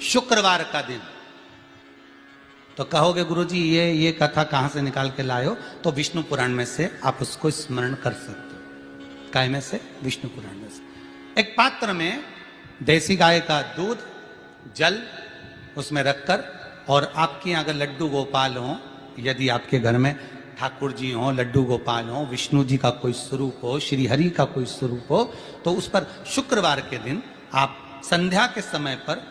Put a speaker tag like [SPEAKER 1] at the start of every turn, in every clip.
[SPEAKER 1] शुक्रवार का दिन। तो कहोगे गुरुजी ये कथा कहां से निकाल के लाए हो? तो विष्णु पुराण में से आप उसको स्मरण कर सकते हो। काय में से? विष्णु पुराण में से। एक पात्र में देसी गाय का दूध, जल उसमें रखकर, और आपके यहाँ अगर लड्डू गोपाल हो, यदि आपके घर में ठाकुर जी हो, लड्डू गोपाल हो, विष्णु जी का कोई स्वरूप हो, श्री हरि का कोई स्वरूप हो, तो उस पर शुक्रवार के दिन आप संध्या के समय पर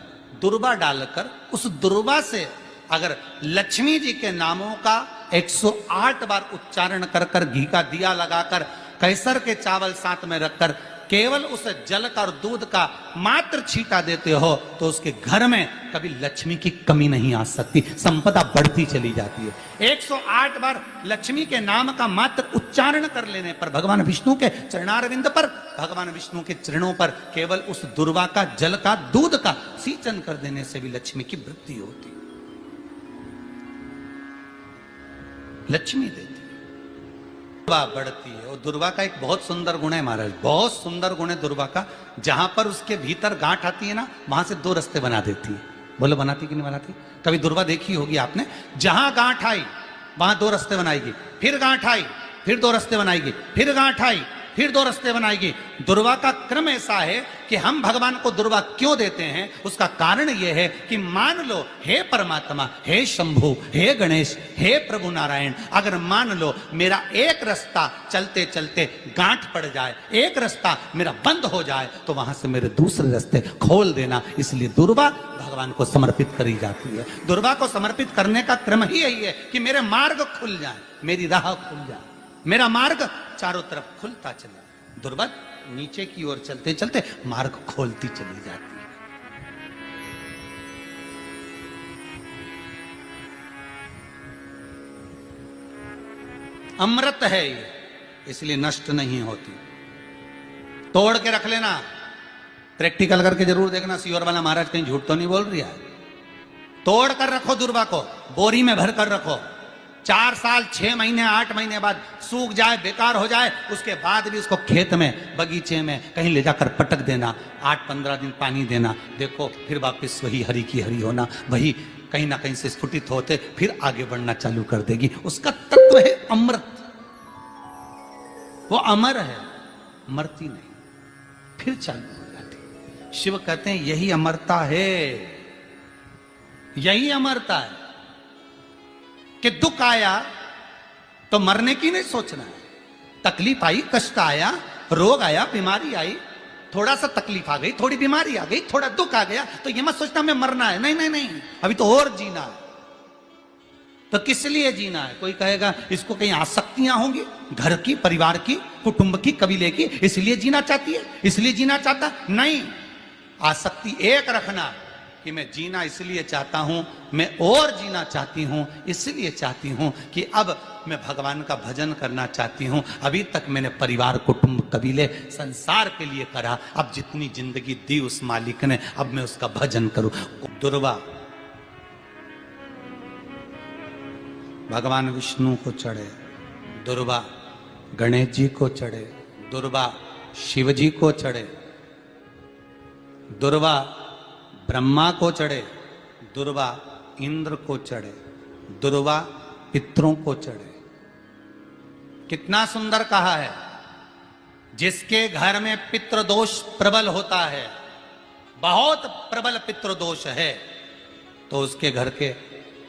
[SPEAKER 1] दुर्वा डालकर उस दुर्वा से अगर लक्ष्मी जी के नामों का 108 बार उच्चारण कर कर, घी का दिया लगाकर, कैसर के चावल साथ में रखकर केवल उस जल का और दूध का मात्र छींटा देते हो, तो उसके घर में कभी लक्ष्मी की कमी नहीं आ सकती, संपदा बढ़ती चली जाती है। 108 बार लक्ष्मी के नाम का मात्र उच्चारण कर लेने पर, भगवान विष्णु के चरणारविंद पर, भगवान विष्णु के चरणों पर केवल उस दुर्वा का, जल का, दूध का सिंचन कर देने से भी लक्ष्मी की वृद्धि होती, लक्ष्मी देती, दुर्वा बढ़ती है। और दुर्वा का एक बहुत सुंदर गुण है महाराज, बहुत सुंदर गुण है दुर्वा का। जहां पर उसके भीतर गांठ आती है ना, वहां से 2 रास्ते बना देती है। बोलो बनाती कि नहीं बनाती? कभी दुर्वा देखी होगी आपने? जहां गांठ आई वहां 2 रास्ते बनाएगी, फिर गांठ आई फिर 2 रास्ते बनाएगी, फिर गांठ आई फिर 2 रास्ते बनाएगी। दुर्वा का क्रम ऐसा है कि हम भगवान को दुर्वा क्यों देते हैं, उसका कारण यह है कि मान लो हे परमात्मा, हे शंभु, हे गणेश, हे प्रभु नारायण, अगर मान लो मेरा एक रास्ता चलते चलते गांठ पड़ जाए, एक रास्ता मेरा बंद हो जाए, तो वहां से मेरे दूसरे रास्ते खोल देना। इसलिए दुर्वा भगवान को समर्पित करी जाती है। दुर्वा को समर्पित करने का क्रम ही यही है कि मेरे मार्ग खुल जाए, मेरी राह खुल जाए, मेरा मार्ग चारों तरफ खुलता चले। दुर्वा नीचे की ओर चलते चलते मार्ग खोलती चली जाती है। अमृत है ये, इसलिए नष्ट नहीं होती। तोड़ के रख लेना, प्रैक्टिकल करके जरूर देखना, सियोर वाला महाराज कहीं झूठ तो नहीं बोल रही है। तोड़ कर रखो दुर्वा को, बोरी में भर कर रखो, 4 साल 6 महीने 8 महीने बाद सूख जाए, बेकार हो जाए, उसके बाद भी उसको खेत में, बगीचे में कहीं ले जाकर पटक देना, 8-15 दिन पानी देना, देखो फिर वापस वही हरि की हरि होना, वही कहीं ना कहीं से स्फुटित होते फिर आगे बढ़ना चालू कर देगी। उसका तत्व है अमृत, वो अमर है, मरती नहीं, फिर चालू हो जाती। शिव कहते हैं यही अमरता है, यही अमरता है कि दुख आया तो मरने की नहीं सोचना है। तकलीफ आई, कष्ट आया, रोग आया, बीमारी आई, थोड़ा सा तकलीफ आ गई, थोड़ी बीमारी आ गई, थोड़ा दुख आ गया, तो ये मत सोचना मैं मरना है। नहीं नहीं नहीं, अभी तो और जीना है। तो किस लिए जीना है? कोई कहेगा इसको कहीं आसक्तियां होंगी, घर की, परिवार की, कुटुंब की, कबीले की, इसलिए जीना चाहती है, इसलिए जीना चाहता। नहीं, आसक्ति एक रखना कि मैं जीना इसलिए चाहता हूं, मैं और जीना चाहती हूं, इसलिए चाहती हूं कि अब मैं भगवान का भजन करना चाहती हूं। अभी तक मैंने परिवार, कुटुंब, कबीले, संसार के लिए करा, अब जितनी जिंदगी दी उस मालिक ने, अब मैं उसका भजन करूं। दुर्वा भगवान विष्णु को चढ़े, दुर्वा गणेश जी को चढ़े, दुर्वा शिव जी को चढ़े, दुर्वा ब्रह्मा को चढ़े, दुर्वा इंद्र को चढ़े, दुर्वा पितरों को चढ़े। कितना सुंदर कहा है। जिसके घर में पितृदोष प्रबल होता है, बहुत प्रबल पितृदोष है, तो उसके घर के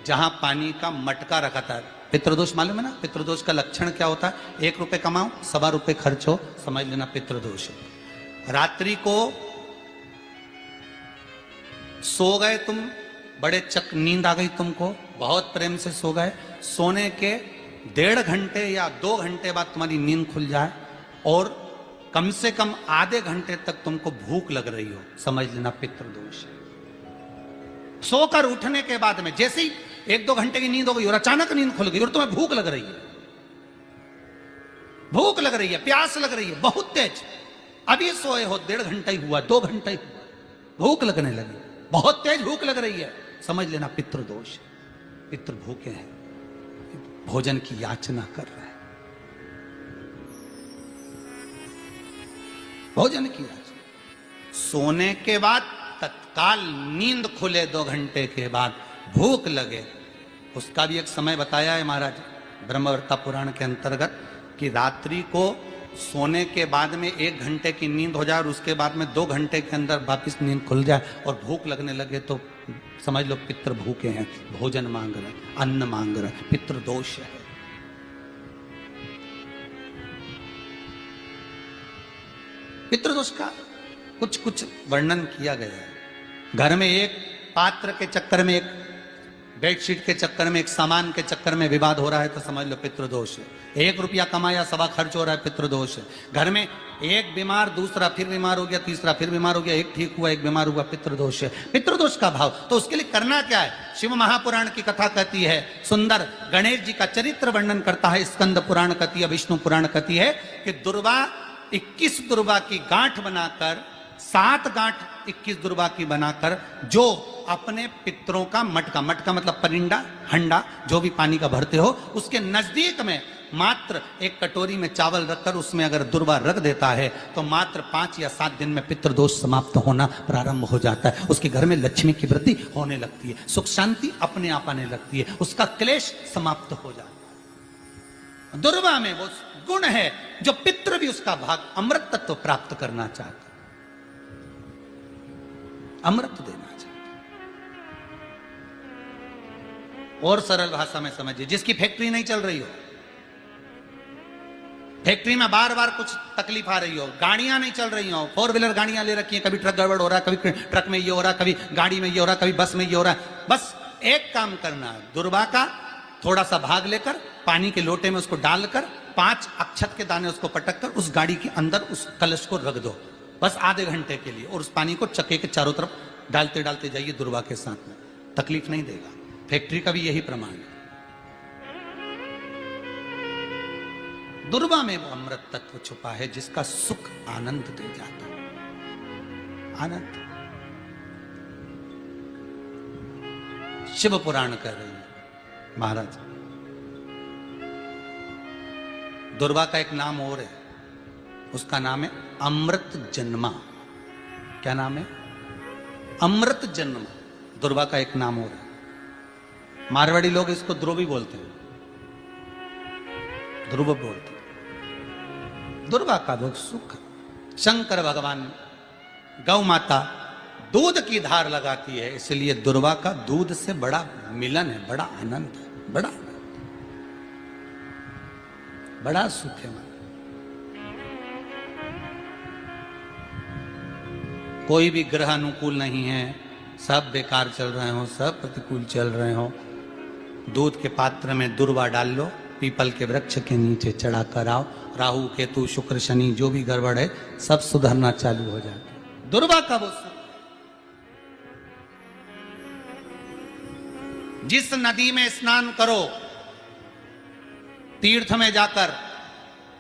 [SPEAKER 1] जहां पानी का मटका रखा था, पितृदोष मालूम है ना? पितृदोष का लक्षण क्या होता है? 1 रुपए कमाओ, 1.25 रुपए खर्च हो, समझ लेना पितृदोष है। रात्रि को सो गए तुम, बड़े नींद आ गई तुमको, बहुत प्रेम से सो गए, सोने के 1.5 घंटे या 2 घंटे बाद तुम्हारी नींद खुल जाए और कम से कम आधे घंटे तक तुमको भूख लग रही हो, समझ लेना पितृदोष है। सोकर उठने के बाद में जैसे ही 1-2 घंटे की नींद हो गई और अचानक नींद खुल गई और तुम्हें भूख लग रही है, भूख लग रही है, प्यास लग रही है बहुत तेज, अभी सोए हो, 1.5 घंटा ही हुआ, 2 घंटा ही हुआ, भूख लगने लगी, बहुत तेज भूख लग रही है, समझ लेना पितृदोष है। पितृ भूखे हैं, भोजन की याचना कर रहे हैं, भोजन की याचना। सोने के बाद तत्काल नींद खुले 2 घंटे के बाद, भूख लगे, उसका भी एक समय बताया है महाराज ब्रह्मवर्ता पुराण के अंतर्गत कि रात्रि को सोने के बाद में 1 घंटे की नींद हो जाए और उसके बाद में 2 घंटे के अंदर वापिस नींद खुल जाए और भूख लगने लगे तो समझ लो पितृ भूखे हैं, भोजन मांग रहे, अन्न मांग रहे, पितृ दोष है। पितृदोष का कुछ कुछ वर्णन किया गया है। घर में एक पात्र के चक्कर में, एक बेडशीट के चक्कर में, एक सामान के चक्कर में विवाद हो रहा है तो समझ लो पितृदोष है। 1 रुपया कमाया, सवा खर्च हो रहा है, पितृदोष है। घर में एक बीमार, दूसरा फिर बीमार हो गया, तीसरा फिर बीमार हो गया, एक ठीक हुआ, एक बीमार हुआ, पितृदोष है। पितृदोष का भाव, तो उसके लिए करना क्या है? शिव महापुराण की कथा कहती है, सुंदर गणेश जी का चरित्र वर्णन करता है, स्कंद पुराण कहती है, विष्णु पुराण कहती है कि दुर्वा 21 दुर्वा की गांठ बनाकर, 7 गांठ 21 दुर्वा की बनाकर जो अपने पितरों का मटका, मटका मतलब परिंडा, हंडा जो भी पानी का भरते हो, उसके नजदीक में मात्र एक कटोरी में चावल रखकर उसमें अगर दुर्वा रख देता है तो मात्र 5 या 7 दिन में पितृदोष समाप्त होना प्रारंभ हो जाता है। उसके घर में लक्ष्मी की वृद्धि होने लगती है, सुख शांति अपने आप आने लगती है, उसका क्लेश समाप्त हो जाता है। दुर्वा में वो गुण है जो पितृ भी उसका भाग अमृत तत्व प्राप्त करना चाहता, अमृत देना चाहता। और सरल भाषा में समझिए, जिसकी फैक्ट्री नहीं चल रही हो, फैक्ट्री में बार बार कुछ तकलीफ आ रही हो, गाड़ियां नहीं चल रही हो, 4 व्हीलर गाड़ियां ले रखी हैं, कभी ट्रक गड़बड़ हो रहा है, कभी ट्रक में ये हो रहा है, कभी गाड़ी में ये हो रहा है, कभी बस में ये हो रहा है, बस एक काम करना है, दुर्वा का थोड़ा सा भाग लेकर पानी के लोटे में उसको डालकर 5 अक्षत के दाने उसको पटक कर उस गाड़ी के अंदर उस कलश को रख दो, बस आधे घंटे के लिए, और उस पानी को चक्के के चारों तरफ डालते डालते जाइए दुर्वा के साथ में, तकलीफ नहीं देगा। फैक्ट्री का भी यही प्रमाण है। दुर्वा में वो अमृत तत्व छुपा है जिसका सुख आनंद दे जाता है, आनंद। शिव पुराण कह रही है महाराज, दुर्वा का एक नाम और है, उसका नाम है अमृत जन्मा। क्या नाम है? अमृत जन्मा। दुर्वा का एक नाम और है। मारवाड़ी लोग इसको ध्रुवी बोलते हैं, ध्रुव बोलते हैं। दुर्वा का वो सुख, शंकर भगवान गौ माता दूध की धार लगाती है, इसलिए दुर्वा का दूध से बड़ा मिलन है, बड़ा आनंद है, बड़ा आनंद, बड़ा सुख है। कोई भी ग्रह अनुकूल नहीं है, सब बेकार चल रहे हो, सब प्रतिकूल चल रहे हो, दूध के पात्र में दुर्वा डाल लो, पीपल के वृक्ष के नीचे चढ़ा कर आओ, राहु केतु शुक्र शनि जो भी गड़बड़ है सब सुधरना चालू हो जाता है। दुर्वा का वो सुख। जिस नदी में स्नान करो, तीर्थ में जाकर,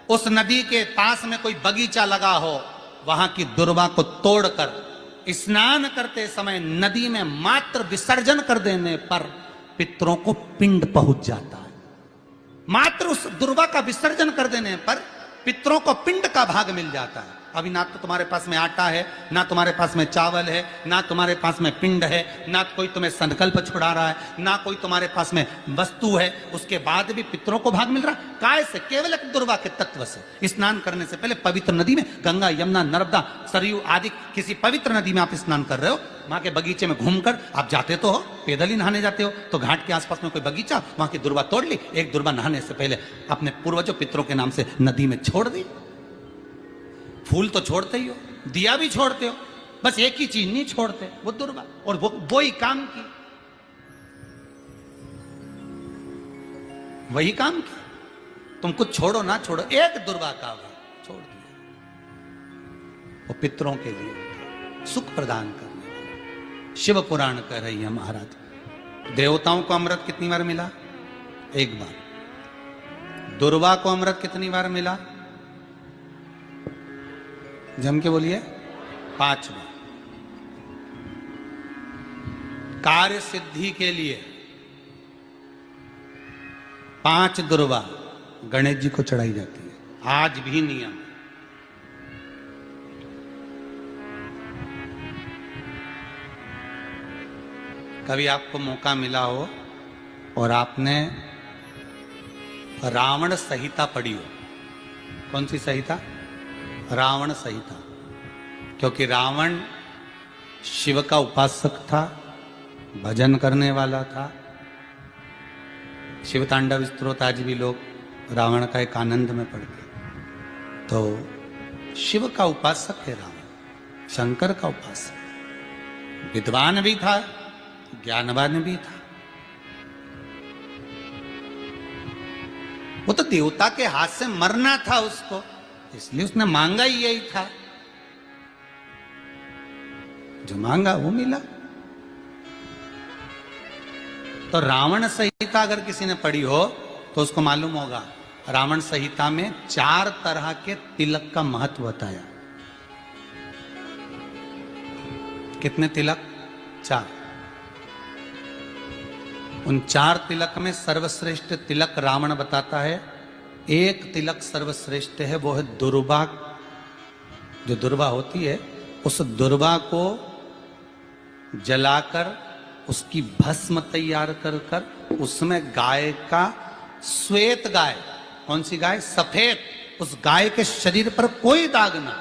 [SPEAKER 1] उस नदी के पास में कोई बगीचा लगा हो, वहां की दुर्वा को तोड़कर स्नान करते समय नदी में मात्र विसर्जन कर देने पर पितरों को पिंड पहुंच जाता है। मात्र उस दुर्वा का विसर्जन कर देने पर पितरों को पिंड का भाग मिल जाता है। अभी ना तो तुम्हारे पास में आटा है, ना तुम्हारे पास में चावल है, ना तुम्हारे पास में पिंड है, ना कोई तुम्हें संकल्प छुड़ा रहा है, ना कोई तुम्हारे पास में वस्तु है, उसके बाद भी पितरों को भाग मिल रहा है। काय से? केवल एक दुर्वा के तत्व से। स्नान करने से पहले पवित्र नदी में, गंगा यमुना नर्मदा सरयू आदि किसी पवित्र नदी में आप स्नान कर रहे हो, वहां के बगीचे में घूमकर आप जाते तो हो, पैदल ही नहाने जाते हो, तो घाट के आसपास में कोई बगीचा, वहां की दुर्वा तोड़ ली, एक दुर्वा नहाने से पहले अपने पूर्वजों पितरों के नाम से नदी में छोड़ दी। फूल तो छोड़ते ही हो, दिया भी छोड़ते हो, बस एक ही चीज नहीं छोड़ते, वो दुर्वा, और वो ही काम की, वही काम की। तुम कुछ छोड़ो ना छोड़ो, एक दुर्वा का भाग छोड़ दिया, वो पितरों के लिए सुख प्रदान करने वाला। शिव पुराण कह रही है महाराज, देवताओं को अमृत कितनी बार मिला? 1 बार। दुर्वा को अमृत कितनी बार मिला? जम के बोलिए, 5 बार। कार्य सिद्धि के लिए 5 दुर्वा गणेश जी को चढ़ाई जाती है, आज भी नियम। कभी आपको मौका मिला हो और आपने रावण संहिता पढ़ी हो। कौन सी संहिता? रावण संहिता। क्योंकि रावण शिव का उपासक था, भजन करने वाला था। शिव तांडव स्तोत्र आज भी लोग रावण का एक आनंद में पढ़ते। तो शिव का उपासक है रावण, शंकर का उपासक। विद्वान भी था, ज्ञानवान भी था। वो तो देवता के हाथ से मरना था उसको, इसलिए उसने मांगा ही यही था। जो मांगा वो मिला। तो रावण संहिता अगर किसी ने पढ़ी हो तो उसको मालूम होगा, रावण संहिता में 4 तरह के तिलक का महत्व बताया। कितने तिलक? 4। उन 4 तिलक में सर्वश्रेष्ठ तिलक रावण बताता है। एक तिलक सर्वश्रेष्ठ है, वो है दुर्वा। जो दुर्वा होती है, उस दुर्वा को जलाकर उसकी भस्म तैयार कर कर उसमें गाय का श्वेत गाय, कौन सी गाय? सफेद। उस गाय के शरीर पर कोई दाग ना,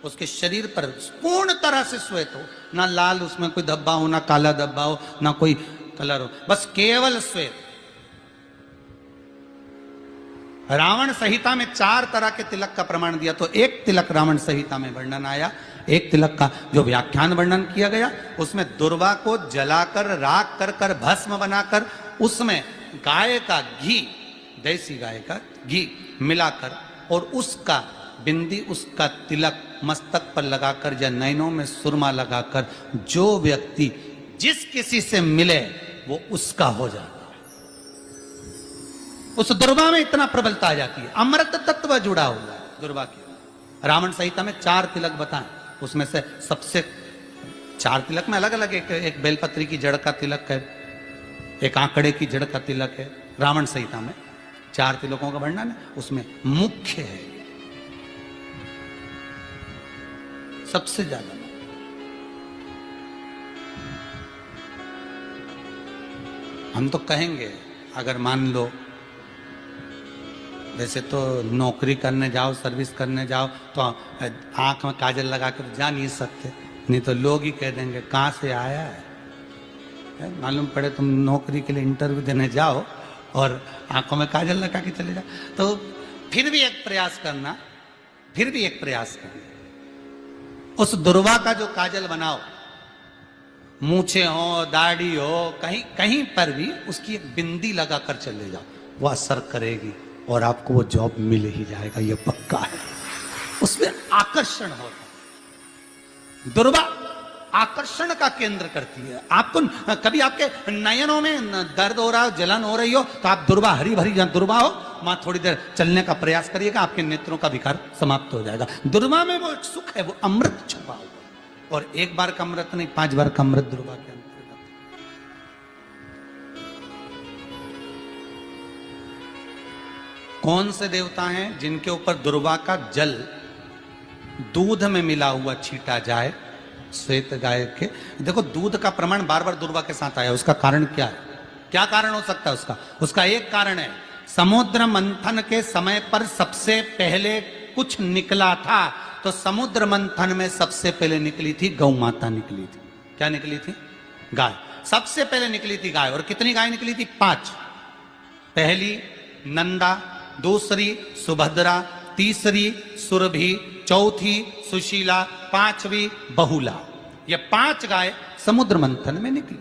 [SPEAKER 1] उसके शरीर पर पूर्ण तरह से श्वेत हो, ना लाल उसमें कोई धब्बा हो, ना काला धब्बा हो, ना कोई कलर हो, बस केवल श्वेत। रावण संहिता में 4 तरह के तिलक का प्रमाण दिया। तो एक तिलक रावण संहिता में वर्णन आया, एक तिलक का जो व्याख्यान वर्णन किया गया, उसमें दुर्वा को जलाकर राख कर कर भस्म बनाकर उसमें गाय का घी, देसी गाय का घी मिलाकर और उसका बिंदी, उसका तिलक मस्तक पर लगाकर या नैनों में सुरमा लगाकर जो व्यक्ति जिस किसी से मिले वो उसका हो जाता। उस दुर्वा में इतना प्रबलता आ जाती है, अमृत तत्व जुड़ा हुआ है दुर्वा के। रावण संहिता में 4 तिलक बताएं, उसमें से सबसे 4 तिलक में अलग अलग, एक बेलपत्री की जड़ का तिलक है, एक आंकड़े की जड़ का तिलक है। रावण संहिता में 4 तिलकों का वर्णन है, उसमें मुख्य है सबसे ज्यादा। हम तो कहेंगे, अगर मान लो वैसे तो नौकरी करने जाओ, सर्विस करने जाओ तो आंख में काजल लगा कर जा नहीं सकते, नहीं तो लोग ही कह देंगे कहाँ से आया है। मालूम पड़े तुम नौकरी के लिए इंटरव्यू देने जाओ और आंखों में काजल लगा के चले जाओ, तो फिर भी एक प्रयास करना, फिर भी एक प्रयास करना। उस दुर्वा का जो काजल बनाओ, मूछे हो, दाढ़ी हो, कहीं कहीं पर भी उसकी एक बिंदी लगा कर चले जाओ, वो असर करेगी और आपको वो जॉब मिल ही जाएगा, ये पक्का है। उसमें आकर्षण होता। दुर्वा आकर्षण का केंद्र करती है। आपको कभी आपके नयनों में दर्द हो रहा हो, जलन हो रही हो, तो आप दुर्वा, हरी भरी जहाँ दुर्वा हो वहां थोड़ी देर चलने का प्रयास करिएगा, आपके नेत्रों का विकार समाप्त हो जाएगा। दुर्वा में वो एक सुख है, वो अमृत छुपा हुआ, और एक बार का अमृत नहीं, 5 बार का अमृत दुर्वा के अंतर्गत। कौन से देवता हैं जिनके ऊपर दुर्वा का जल दूध में मिला हुआ छीटा जाए? श्वेत गाय के। देखो, दूध का प्रमाण बार बार दुर्वा के साथ आया, उसका कारण क्या है? क्या कारण हो सकता है उसका? उसका एक कारण है, समुद्र मंथन के समय पर सबसे पहले कुछ निकला था, तो समुद्र मंथन में सबसे पहले निकली थी गौ माता निकली थी। क्या निकली थी? गाय। सबसे पहले निकली थी गाय। और कितनी गाय निकली थी? 5। पहली नंदा, दूसरी सुभद्रा, तीसरी सुरभि, चौथी सुशीला, 5वीं बहुला। ये 5 गाय समुद्र मंथन में निकली।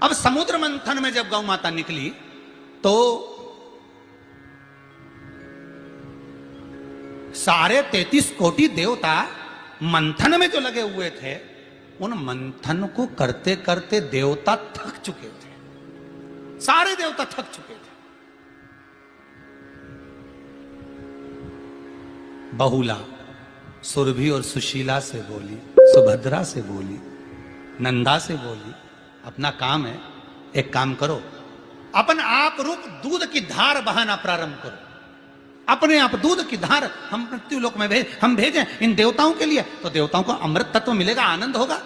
[SPEAKER 1] अब समुद्र मंथन में जब गौ माता निकली तो सारे 33 कोटि देवता मंथन में जो लगे हुए थे, उन मंथन को करते करते देवता थक चुके थे। सारे देवता थक चुके थे। बहुला सुरभि और सुशीला से बोली, सुभद्रा से बोली, नंदा से बोली, अपना काम है, एक काम करो, अपन आप रूप दूध की धार बहाना प्रारंभ करो। अपने आप दूध की धार हम मृत्यु लोक में हम भेजें इन देवताओं के लिए, तो देवताओं को अमृत तत्व मिलेगा, आनंद होगा।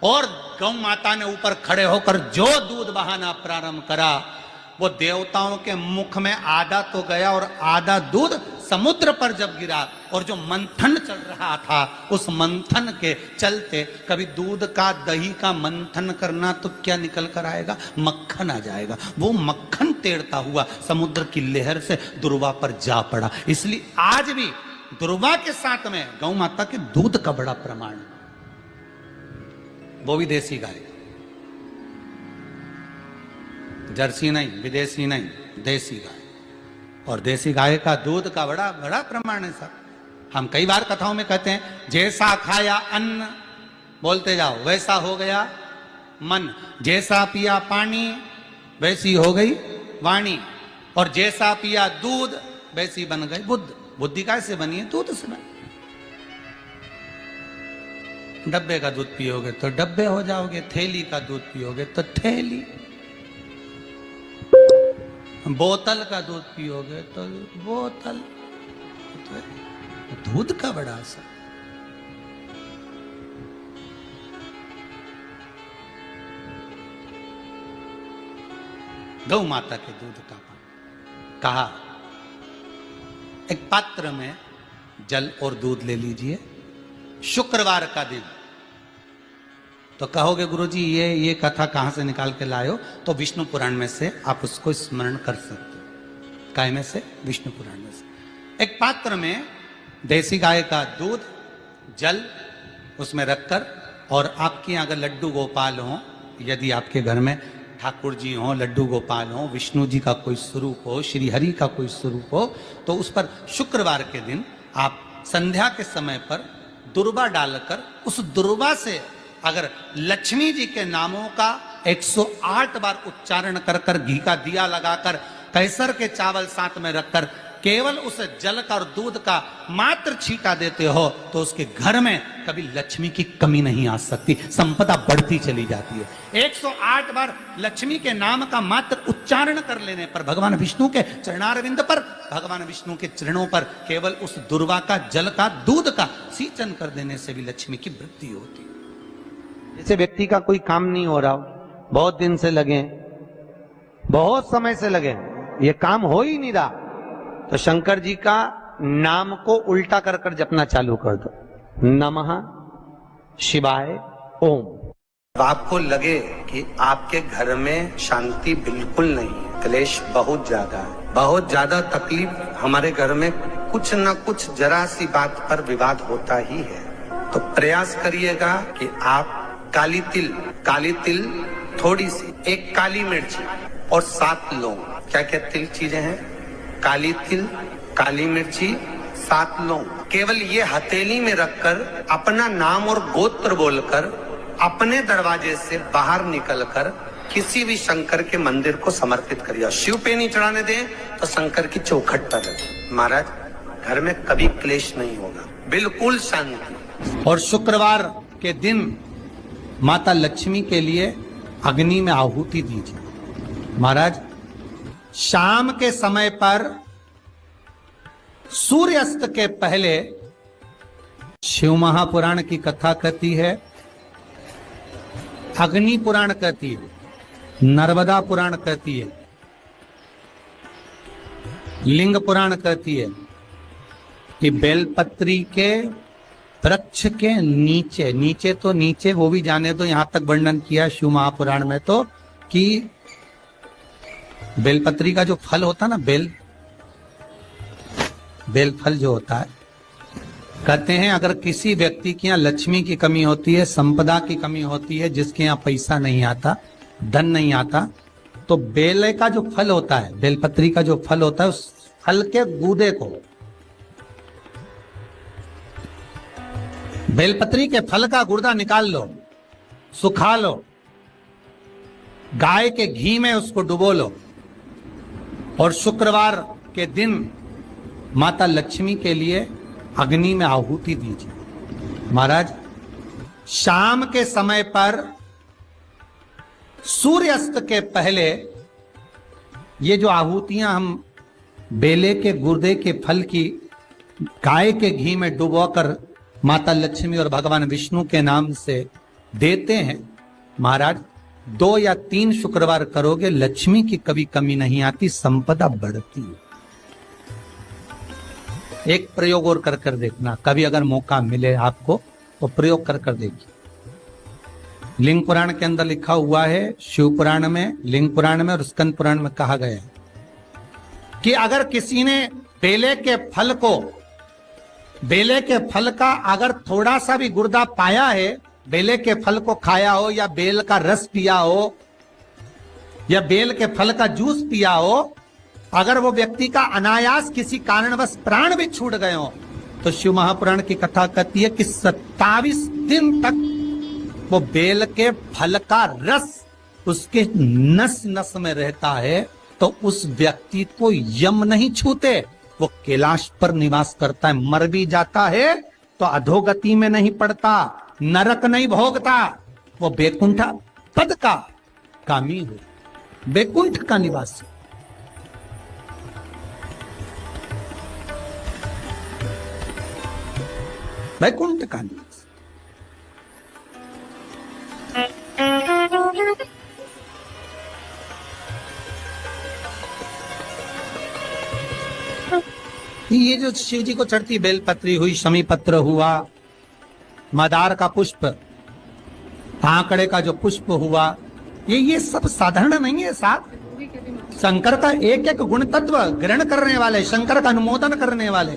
[SPEAKER 1] और गौ माता ने ऊपर खड़े होकर जो दूध बहाना प्रारंभ करा, वो देवताओं के मुख में आधा तो गया और आधा दूध समुद्र पर जब गिरा, और जो मंथन चल रहा था उस मंथन के चलते, कभी दूध का दही का मंथन करना तो क्या निकल कर आएगा, मक्खन आ जाएगा। वो मक्खन तेड़ता हुआ समुद्र की लहर से दुर्वा पर जा पड़ा। इसलिए आज भी दुर्वा के साथ में गौ माता के दूध का बड़ा प्रमाण, वो भी देसी गाय, जर्सी नहीं, विदेशी नहीं, देसी गाय। और देसी गाय का दूध का बड़ा बड़ा प्रमाण है साहब। हम कई बार कथाओं में कहते हैं, जैसा खाया अन्न, बोलते जाओ, वैसा हो गया मन, जैसा पिया पानी वैसी हो गई वाणी, और जैसा पिया दूध वैसी बन गई बुद्ध। बुद्धि कैसे बनी है? दूध से बनी। डब्बे का दूध पियोगे तो डब्बे हो जाओगे, थैली का दूध पियोगे तो थैली, बोतल का दूध पियोगे तो बोतल। तो दूध का बड़ा असर। गौ माता के दूध का पान। कहा एक पात्र में जल और दूध ले लीजिए, शुक्रवार का दिन। तो कहोगे गुरुजी ये कथा कहां से निकाल के लाए हो? तो विष्णु पुराण में से आप उसको स्मरण कर सकते हो। काय में से? विष्णु पुराण में से। एक पात्र में देसी गाय का दूध, जल उसमें रखकर, और आपके अगर लड्डू गोपाल हो, यदि आपके घर में ठाकुर जी हो, लड्डू गोपाल हो, विष्णु जी का कोई स्वरूप हो, श्री हरि का कोई स्वरूप हो, तो उस पर शुक्रवार के दिन आप संध्या के समय पर दुर्वा डालकर, उस दुर्वा से अगर लक्ष्मी जी के नामों का 108 बार उच्चारण कर कर, घी का दिया लगाकर, कैसर के चावल साथ में रखकर, केवल उस जल का और दूध का मात्र छींटा देते हो, तो उसके घर में कभी लक्ष्मी की कमी नहीं आ सकती, संपदा बढ़ती चली जाती है। 108 बार लक्ष्मी के नाम का मात्र उच्चारण कर लेने पर, भगवान विष्णु के चरणारविंद पर, भगवान विष्णु के चरणों पर केवल उस दुर्वा का, जल का, दूध का सिंचन कर देने से भी लक्ष्मी की वृद्धि होती है। जैसे व्यक्ति का कोई काम नहीं हो रहा हो, बहुत दिन से लगे, बहुत समय से लगे, ये काम हो ही नहीं रहा, तो शंकर जी का नाम को उल्टा कर कर जपना चालू कर दो। नमः शिवाय ओम। आपको लगे कि आपके घर में शांति बिल्कुल नहीं है, क्लेश बहुत ज्यादा है, बहुत ज्यादा तकलीफ, हमारे घर में कुछ न कुछ जरा सी बात पर विवाद होता ही है, तो प्रयास करिएगा कि आप काली तिल थोड़ी सी, एक काली मिर्ची और 7 लौंग, क्या क्या तिल चीजें हैं, काली तिल, काली मिर्ची, 7 लौंग, केवल ये हथेली में रखकर अपना नाम और गोत्र बोलकर अपने दरवाजे से बाहर निकलकर किसी भी शंकर के मंदिर को समर्पित करिए। शिव पे नहीं चढ़ाने दें तो शंकर की चौखट पर रखें। महाराज, घर में कभी क्लेश नहीं होगा, बिल्कुल शांति। और शुक्रवार के दिन माता लक्ष्मी के लिए अग्नि में आहुति दीजिए। महाराज, शाम के समय पर सूर्यास्त के पहले शिव महापुराण की कथा कहती है, अग्नि पुराण कहती है, नर्मदा पुराण कहती है, लिंग पुराण कहती है कि बेलपत्री के वृक्ष के नीचे तो नीचे वो भी जाने दो, यहां तक वर्णन किया शिव महापुराण में तो कि बेलपत्री का जो फल होता है ना, बेल फल जो होता है, कहते हैं अगर किसी व्यक्ति के यहाँ लक्ष्मी की कमी होती है, संपदा की कमी होती है, जिसके यहाँ पैसा नहीं आता, धन नहीं आता, तो बेल का जो फल होता है, बेलपत्री का जो फल होता है, उस फल के गूदे को, बेलपत्री के फल का गुर्दा निकाल लो, सुखा लो, गाय के घी में उसको डुबो लो, और शुक्रवार के दिन माता लक्ष्मी के लिए अग्नि में आहुति दीजिए। महाराज, शाम के समय पर सूर्यास्त के पहले ये जो आहुतियां हम बेले के गुर्दे के फल की गाय के घी में डुबोकर माता लक्ष्मी और भगवान विष्णु के नाम से देते हैं महाराज। 2 या 3 शुक्रवार करोगे, लक्ष्मी की कभी कमी नहीं आती, संपदा बढ़ती है। एक प्रयोग और कर कर देखना, कभी अगर मौका मिले आपको तो प्रयोग कर कर देखिए। लिंग पुराण के अंदर लिखा हुआ है, शिव पुराण में, लिंग पुराण में और स्कंद पुराण में कहा गया है कि अगर किसी ने बेले के फल का अगर थोड़ा सा भी गुर्दा पाया है, बेले के फल को खाया हो या बेल का रस पिया हो या बेल के फल का जूस पिया हो, अगर वो व्यक्ति का अनायास किसी कारणवश प्राण भी छूट गए हो, तो शिव महापुराण की कथा कहती है कि 27 दिन तक वो बेल के फल का रस उसके नस नस में रहता है, तो उस व्यक्ति को यम नहीं छूते, वो कैलाश पर निवास करता है। मर भी जाता है तो अधोगति में नहीं पड़ता, नरक नहीं भोगता, वो बैकुंठ पद का कामी हो, बैकुंठ का निवासी। बैकुंठ का निवासी। ये जो शिव जी को चढ़ती बेलपत्री हुई, शमी पत्र हुआ, मदार का पुष्प, आंकड़े का जो पुष्प हुआ, ये सब साधारण नहीं है। साथ शंकर का एक एक गुण तत्व ग्रहण करने वाले, शंकर का अनुमोदन करने वाले,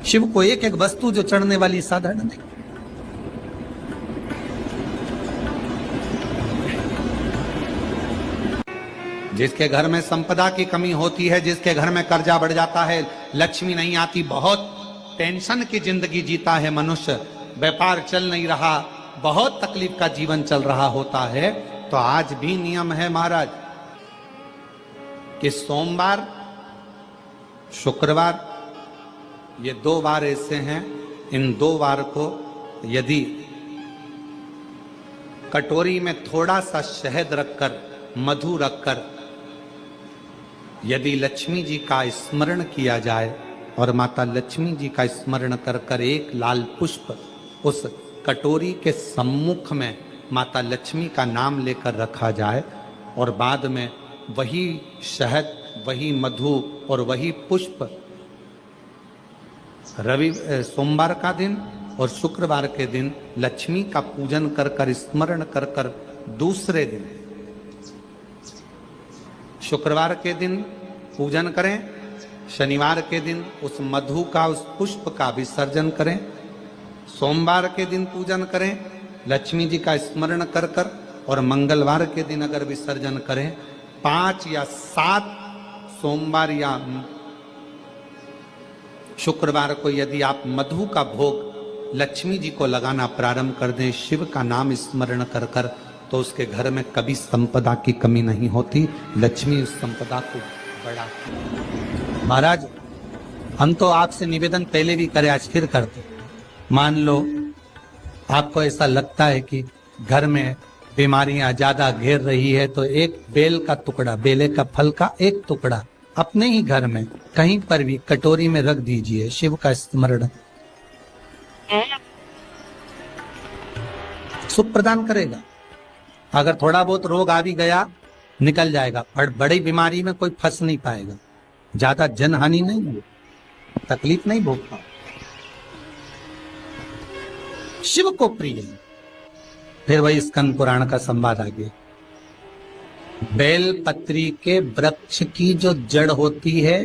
[SPEAKER 1] शिव को एक एक वस्तु जो चढ़ने वाली साधारण नहीं। जिसके घर में संपदा की कमी होती है, जिसके घर में कर्जा बढ़ जाता है, लक्ष्मी नहीं आती, बहुत टेंशन की जिंदगी जीता है मनुष्य, व्यापार चल नहीं रहा, बहुत तकलीफ का जीवन चल रहा होता है, तो आज भी नियम है महाराज कि सोमवार, शुक्रवार, ये 2 वार ऐसे हैं, इन 2 वार को यदि कटोरी में थोड़ा सा शहद रखकर, मधु रखकर यदि लक्ष्मी जी का स्मरण किया जाए और माता लक्ष्मी जी का स्मरण कर कर एक लाल पुष्प उस कटोरी के सम्मुख में माता लक्ष्मी का नाम लेकर रखा जाए और बाद में वही शहद, वही मधु और वही पुष्प सोमवार का दिन और शुक्रवार के दिन लक्ष्मी का पूजन कर कर, स्मरण कर कर, दूसरे दिन शुक्रवार के दिन पूजन करें, शनिवार के दिन उस मधु का, उस पुष्प का विसर्जन करें, सोमवार के दिन पूजन करें लक्ष्मी जी का स्मरण कर कर, और मंगलवार के दिन अगर विसर्जन करें, 5 या 7 सोमवार या शुक्रवार को यदि आप मधु का भोग लक्ष्मी जी को लगाना प्रारंभ कर दें, शिव का नाम स्मरण कर कर, तो उसके घर में कभी संपदा की कमी नहीं होती, लक्ष्मी उस संपदा को बढ़ा। महाराज हम तो आपसे निवेदन पहले भी करे, आज फिर करते। मान लो आपको ऐसा लगता है कि घर में बीमारियां ज्यादा घेर रही है, तो एक बेल का टुकड़ा, बेले का फल का एक टुकड़ा अपने ही घर में कहीं पर भी कटोरी में रख दीजिए, शिव का स्मरण, सुख प्रदान करेगा। अगर थोड़ा बहुत रोग आ भी गया निकल जाएगा, और बड़ी बीमारी में कोई फंस नहीं पाएगा, ज्यादा जनहानि नहीं होगी, तकलीफ नहीं भोग पाओ। शिव को प्रिय है। फिर वही स्कंद पुराण का संवाद आगे, बेल पत्री के वृक्ष की जो जड़ होती है,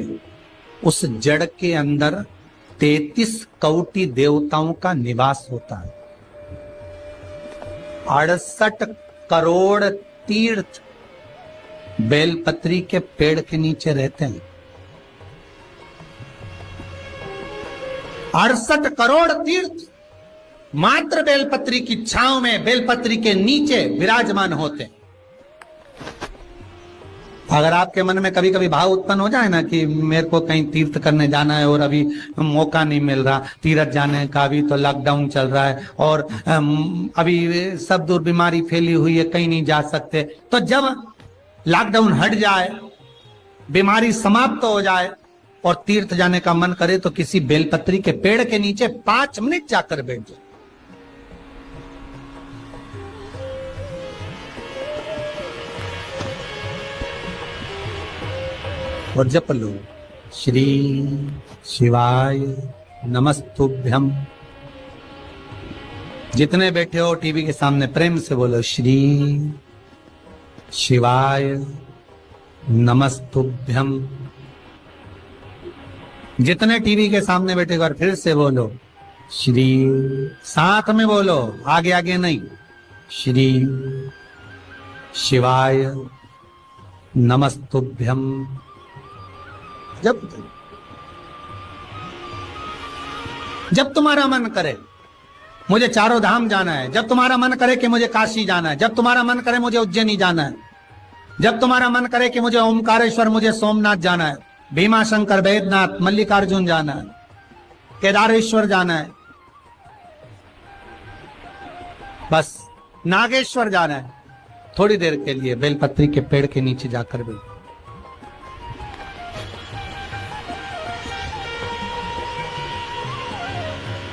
[SPEAKER 1] उस जड़ के अंदर 33 कोटि देवताओं का निवास होता है। 68 करोड़ तीर्थ बेलपत्री के पेड़ के नीचे रहते हैं। 68 करोड़ तीर्थ मात्र बेलपत्री की छांव में, बेलपत्री के नीचे विराजमान होते हैं। अगर आपके मन में कभी कभी भाव उत्पन्न हो जाए ना कि मेरे को कहीं तीर्थ करने जाना है और अभी मौका नहीं मिल रहा, तीर्थ जाने का, अभी तो लॉकडाउन चल रहा है और अभी सब दूर बीमारी फैली हुई है, कहीं नहीं जा सकते, तो जब लॉकडाउन हट जाए, बीमारी समाप्त हो जाए और तीर्थ जाने का मन करे, तो किसी बेलपत्री के पेड़ के नीचे 5 मिनट जाकर बैठ जाए। और जप लो, श्री शिवाय नमस्तुभ्यम। जितने बैठे हो टीवी के सामने प्रेम से बोलो, श्री शिवाय नमस्तुभ्यम। जितने टीवी के सामने बैठे और फिर से बोलो, श्री, साथ में बोलो, आगे आगे नहीं, श्री शिवाय नमस्तुभ्यम। जब तुम्हारा मन करे मुझे चारों धाम जाना है, जब तुम्हारा मन करे कि मुझे काशी जाना है, जब तुम्हारा मन करे मुझे उज्जैनी जाना है, जब तुम्हारा मन करे कि मुझे ओमकारेश्वर, मुझे सोमनाथ जाना है, भीमा शंकर, बैद्यनाथ, मल्लिकार्जुन जाना है, केदारेश्वर जाना है, बस नागेश्वर जाना है, थोड़ी देर के लिए बेलपत्री के पेड़ के नीचे जाकर भी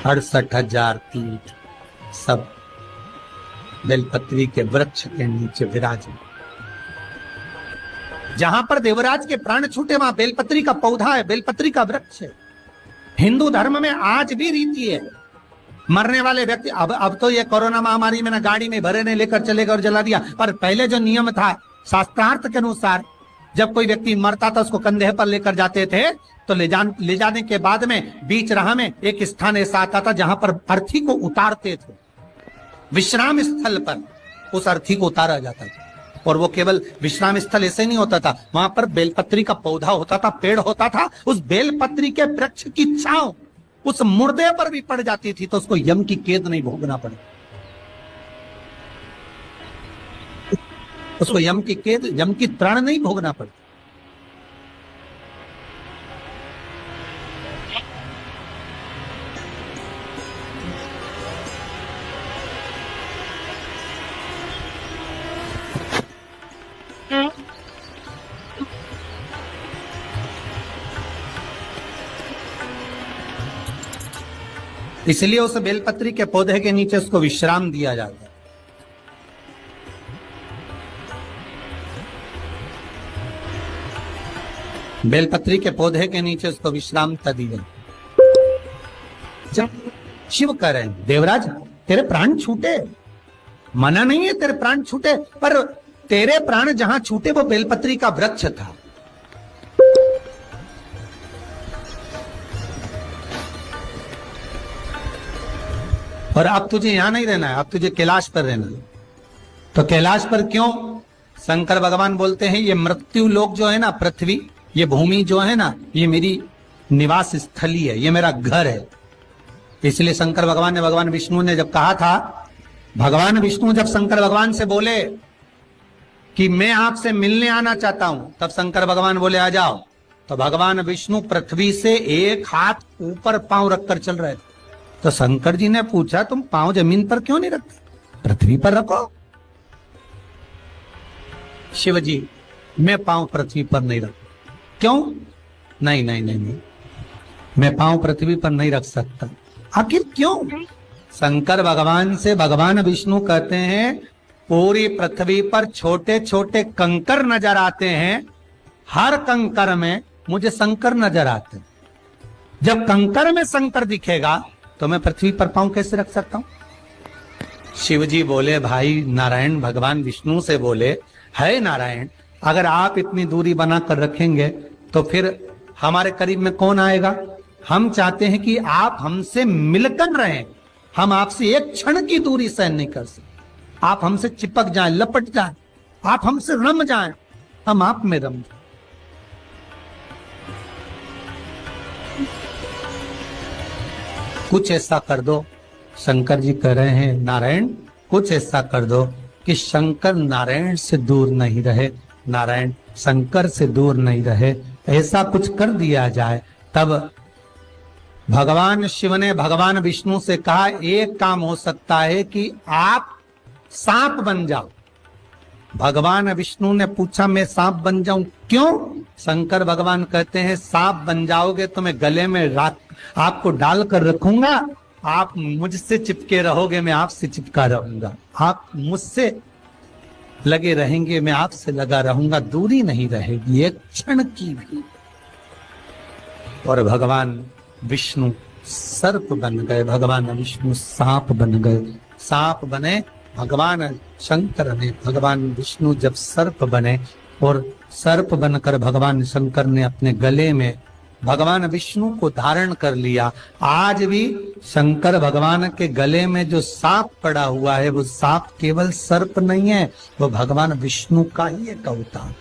[SPEAKER 1] 68,000 तीर्थ सब बेलपत्री के वृक्ष के नीचे विराजमान। जहां पर देवराज के प्राण छूटे वहां बेलपत्री का पौधा है, बेलपत्री का वृक्ष है। हिंदू धर्म में आज भी रीति है, मरने वाले व्यक्ति, अब तो ये कोरोना महामारी में ना गाड़ी में भरे ने लेकर चले गए और जला दिया, पर पहले जो नियम था शास्त्रार्थ के अनुसार, जब कोई व्यक्ति मरता था उसको कंधे पर लेकर जाते थे, तो ले जाने के बाद में बीच राह में एक स्थान ऐसा आता था जहां पर अर्थी को उतारते थे, विश्राम स्थल पर उस अर्थी को उतारा जाता था। और वो केवल विश्राम स्थल ऐसे नहीं होता था, वहां पर बेलपत्री का पौधा होता था, पेड़ होता था, उस बेलपत्री के वृक्ष की छांव उस मुर्दे पर भी पड़ जाती थी तो उसको यम की कैद नहीं भोगना पड़े, उसको यम की कैद, यम की त्राण नहीं भोगना पड़े। इसलिए उस बेलपत्री के पौधे के नीचे उसको विश्राम दिया जाता है। बेलपत्री के पौधे के नीचे उसको विश्राम दी गई। जब शिव कह रहे हैं, देवराज तेरे प्राण छूटे, मना नहीं है तेरे प्राण छूटे, पर तेरे प्राण जहां छूटे वो बेलपत्री का वृक्ष था। और अब तुझे यहां नहीं रहना है, अब तुझे कैलाश पर रहना है। तो कैलाश पर क्यों? शंकर भगवान बोलते हैं ये मृत्यु लोक जो है ना, पृथ्वी, ये भूमि जो है ना, ये मेरी निवास स्थली है, ये मेरा घर है। इसलिए शंकर भगवान ने, भगवान विष्णु ने जब कहा था, भगवान विष्णु जब शंकर भगवान से बोले कि मैं आपसे मिलने आना चाहता हूं, तब शंकर भगवान बोले आ जाओ। तो भगवान विष्णु पृथ्वी से एक हाथ ऊपर पांव रखकर चल रहे थे। तो शंकर जी ने पूछा तुम पांव जमीन पर क्यों नहीं रखते, पृथ्वी पर रखो। शिव जी मैं पांव पृथ्वी पर नहीं रख, क्यों? नहीं नहीं नहीं नहीं, मैं पांव पृथ्वी पर नहीं रख सकता। आखिर क्यों? शंकर भगवान से भगवान विष्णु कहते हैं पूरी पृथ्वी पर छोटे छोटे कंकर नजर आते हैं, हर कंकर में मुझे शंकर नजर आते हैं। जब कंकर में शंकर दिखेगा तो मैं पृथ्वी पर पांव कैसे रख सकता हूं? शिव जी बोले, भाई नारायण भगवान विष्णु से बोले, है नारायण अगर आप इतनी दूरी बनाकर रखेंगे तो फिर हमारे करीब में कौन आएगा? हम चाहते हैं कि आप हमसे मिलकर रहें, हम आपसे एक क्षण की दूरी सहन नहीं कर सकते। आप हमसे चिपक जाएं, लपट जाएं, आप हमसे रम जाएं, हम आप में रम जाएं। कुछ ऐसा कर दो, शंकर जी कह रहे हैं नारायण कुछ ऐसा कर दो कि शंकर नारायण से दूर नहीं रहे, नारायण शंकर से दूर नहीं रहे, ऐसा कुछ कर दिया जाए। तब भगवान शिव ने भगवान विष्णु से कहा एक काम हो सकता है कि आप सांप बन जाओ। भगवान विष्णु ने पूछा मैं सांप बन जाऊं क्यों? शंकर भगवान कहते हैं सांप बन जाओगे तो मैं गले में आपको डाल कर रखूंगा, आप मुझसे चिपके रहोगे, मैं आपसे चिपका रहूंगा, आप मुझसे लगे रहेंगे, मैं आपसे लगा रहूंगा, दूरी नहीं रहेगी एक क्षण की भी। और भगवान विष्णु सर्प बन गए, भगवान विष्णु सांप बन गए। सांप बने भगवान शंकर ने, भगवान विष्णु जब सर्प बने और सर्प बनकर भगवान शंकर ने अपने गले में भगवान विष्णु को धारण कर लिया। आज भी शंकर भगवान के गले में जो सांप पड़ा हुआ है वो सांप केवल सर्प नहीं है, वो भगवान विष्णु का ही एक अवतार।